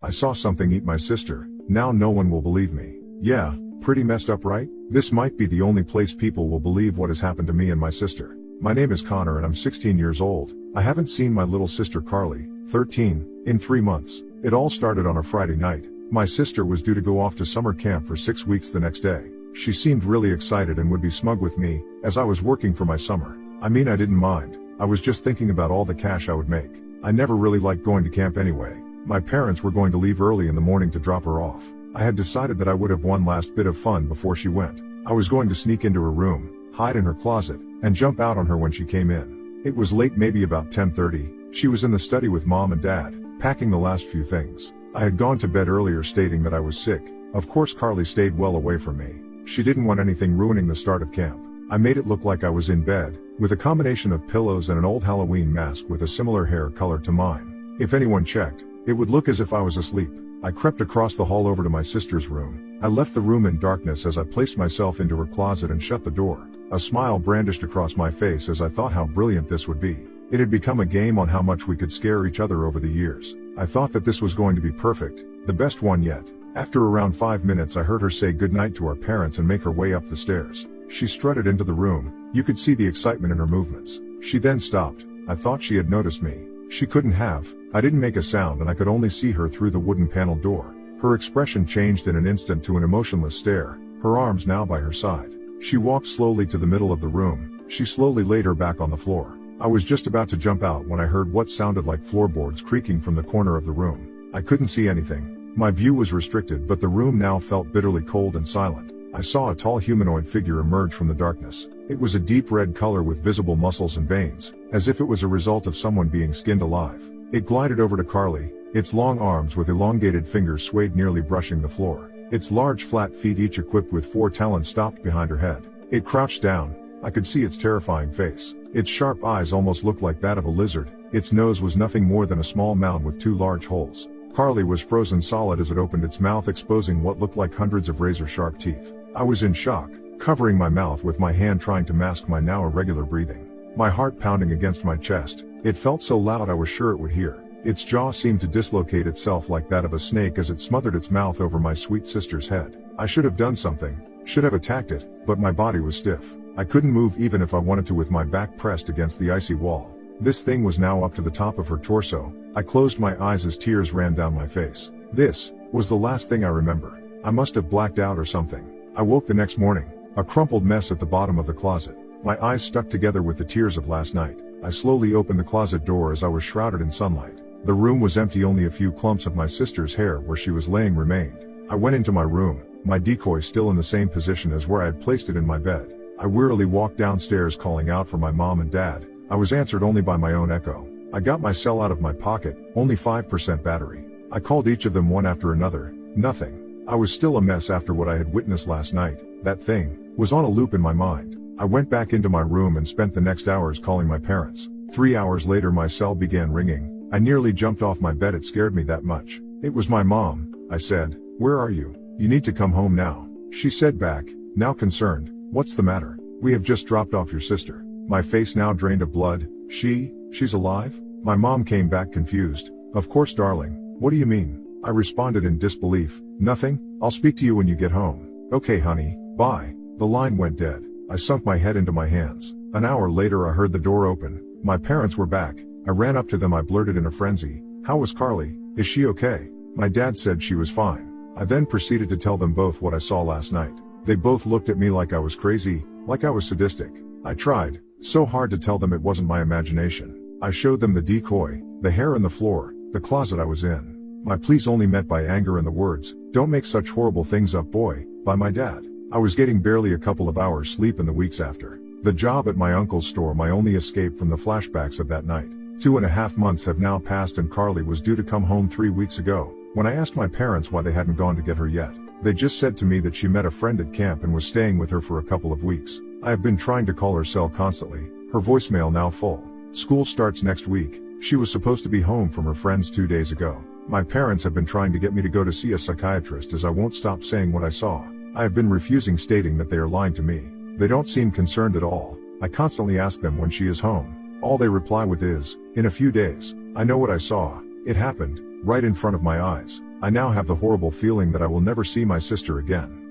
I saw something eat my sister. Now no one will believe me. Yeah, pretty messed up, right? This might be the only place people will believe what has happened to me and my sister. My name is Connor and I'm 16 years old. I haven't seen my little sister Carly, 13, in 3 months. It all started on a Friday night. My sister was due to go off to summer camp for 6 weeks the next day. She seemed really excited and would be smug with me, as I was working for my summer. I mean, I didn't mind. I was just thinking about all the cash I would make. I never really liked going to camp anyway. My parents were going to leave early in the morning to drop her off. I had decided that I would have one last bit of fun before she went. I was going to sneak into her room, hide in her closet, and jump out on her when she came in. It was late, maybe about 10:30. She was in the study with mom and dad, packing the last few things. I had gone to bed earlier stating that I was sick. Of course Carly stayed well away from me. She didn't want anything ruining the start of camp. I made it look like I was in bed, with a combination of pillows and an old Halloween mask with a similar hair color to mine. If anyone checked, it would look as if I was asleep. I crept across the hall over to my sister's room. I left the room in darkness as I placed myself into her closet and shut the door. A smile brandished across my face as I thought how brilliant this would be. It had become a game on how much we could scare each other over the years. I thought that this was going to be perfect, the best one yet. After around 5 minutes I heard her say goodnight to our parents and make her way up the stairs. She strutted into the room. You could see the excitement in her movements. She then stopped. I thought she had noticed me. She couldn't have. I didn't make a sound and I could only see her through the wooden paneled door. Her expression changed in an instant to an emotionless stare, her arms now by her side. She walked slowly to the middle of the room. She slowly laid her back on the floor. I was just about to jump out when I heard what sounded like floorboards creaking from the corner of the room. I couldn't see anything. My view was restricted, but the room now felt bitterly cold and silent. I saw a tall humanoid figure emerge from the darkness. It was a deep red color with visible muscles and veins, as if it was a result of someone being skinned alive. It glided over to Carly. Its long arms with elongated fingers swayed, nearly brushing the floor. Its large flat feet, each equipped with 4 talons, stopped behind her head. It crouched down. I could see its terrifying face. Its sharp eyes almost looked like that of a lizard. Its nose was nothing more than a small mound with 2 large holes. Carly was frozen solid as it opened its mouth, exposing what looked like hundreds of razor-sharp teeth. I was in shock, covering my mouth with my hand, trying to mask my now irregular breathing. My heart pounding against my chest. It felt so loud I was sure it would hear. Its jaw seemed to dislocate itself like that of a snake as it smothered its mouth over my sweet sister's head. I should have done something, should have attacked it, but my body was stiff. I couldn't move even if I wanted to, with my back pressed against the icy wall. This thing was now up to the top of her torso. I closed my eyes as tears ran down my face. This was the last thing I remember. I must have blacked out or something. I woke the next morning, a crumpled mess at the bottom of the closet. My eyes stuck together with the tears of last night. I slowly opened the closet door as I was shrouded in sunlight. The room was empty, only a few clumps of my sister's hair where she was laying remained. I went into my room, my decoy still in the same position as where I had placed it in my bed. I wearily walked downstairs, calling out for my mom and dad. I was answered only by my own echo. I got my cell out of my pocket, only 5% battery. I called each of them one after another. Nothing. I was still a mess after what I had witnessed last night. That thing was on a loop in my mind. I went back into my room and spent the next hours calling my parents. 3 hours later my cell began ringing. I nearly jumped off my bed, it scared me that much. It was my mom. I said, "Where are you? You need to come home now." She said back, now concerned, "What's the matter?" "We have just dropped off your sister." My face now drained of blood. She's alive?" My mom came back confused. "Of course, darling. What do you mean?" I responded in disbelief. "Nothing. I'll speak to you when you get home." "Okay, honey, bye." The line went dead. I sunk my head into my hands. An hour later I heard the door open. My parents were back. I ran up to them. I blurted in a frenzy, "How was Carly? Is she okay?" My dad said she was fine. I then proceeded to tell them both what I saw last night. They both looked at me like I was crazy, like I was sadistic. I tried so hard to tell them it wasn't my imagination. I showed them the decoy, the hair on the floor, the closet I was in. My pleas only met by anger and the words, "Don't make such horrible things up, boy," by my dad. I was getting barely a couple of hours sleep in the weeks after. The job at my uncle's store, my only escape from the flashbacks of that night. 2.5 months have now passed and Carly was due to come home 3 weeks ago. When I asked my parents why they hadn't gone to get her yet, they just said to me that she met a friend at camp and was staying with her for a couple of weeks. I have been trying to call her cell constantly, her voicemail now full. School starts next week. She was supposed to be home from her friends 2 days ago. My parents have been trying to get me to go to see a psychiatrist as I won't stop saying what I saw. I have been refusing, stating that they are lying to me. They don't seem concerned at all. I constantly ask them when she is home. All they reply with is, "In a few days." I know what I saw. It happened right in front of my eyes. I now have the horrible feeling that I will never see my sister again.